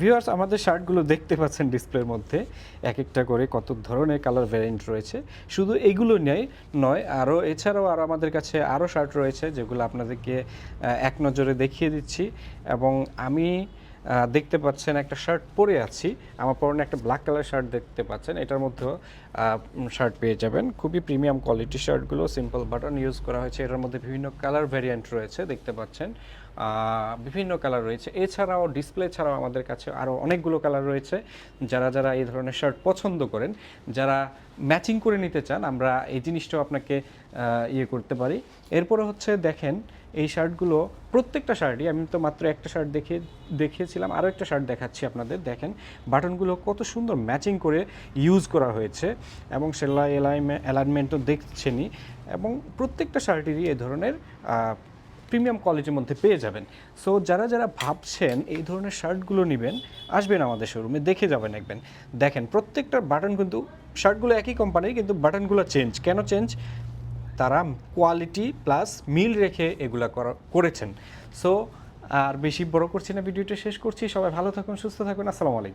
Viewers আমাদের শার্টগুলো দেখতে পাচ্ছেন ডিসপ্লের মধ্যে এক একটা করে কত ধরনের কালার ভ্যারিয়েন্ট রয়েছে। শুধু এগুলো নয় আরও এছাড়াও আমাদের কাছে আরও শার্ট রয়েছে যেগুলো আপনাদেরকে এক নজরে দেখিয়ে দিচ্ছি। এবং আমি দেখতে পাচ্ছেন একটা শার্ট পরে আছি, আমার পরনে একটা ব্ল্যাক কালার শার্ট দেখতে পাচ্ছেন, এটার মধ্যেও শার্ট পেয়ে যাবেন। খুবই প্রিমিয়াম কোয়ালিটি শার্টগুলো, সিম্পল বাটন ইউজ করা হয়েছে, এটার মধ্যে বিভিন্ন কালার ভ্যারিয়েন্ট রয়েছে দেখতে পাচ্ছেন, বিভিন্ন কালার রয়েছে। এছাড়াও ডিসপ্লে ছাড়াও আমাদের কাছে আরও অনেকগুলো কালার রয়েছে। যারা এই ধরনের শার্ট পছন্দ করেন, যারা ম্যাচিং করে নিতে চান, আমরা এই জিনিসটাও আপনাকে ইয়ে করতে পারি। এরপরে হচ্ছে দেখেন এই শার্টগুলো প্রত্যেকটা শার্টই, আমি তো মাত্র একটা শার্ট দেখিয়েছিলাম, আরও একটা শার্ট দেখাচ্ছি আপনাদের। দেখেন বাটনগুলো কত সুন্দর ম্যাচিং করে ইউজ করা হয়েছে এবং সেলাই অ্যালাইনমেন্টও দেখছেনই। এবং প্রত্যেকটা শার্টেরই এই ধরনের প্রিমিয়াম কোয়ালিটির মধ্যে পেয়ে যাবেন। সো যারা ভাবছেন এই ধরনের শার্টগুলো নেবেন, আসবেন আমাদের শোরুমে, দেখে যাবেন একবার। দেখেন প্রত্যেকটা বাটন কিন্তু, শার্টগুলো একই কোম্পানির কিন্তু বাটনগুলো চেঞ্জ। কেন চেঞ্জ? তারা কোয়ালিটি প্লাস মিল রেখে এগুলা করেছেন। সো আর বেশি বড় করছি না, ভিডিওটা শেষ করছি। সবাই ভালো থাকুন, সুস্থ থাকুন। আসসালামু আলাইকুম।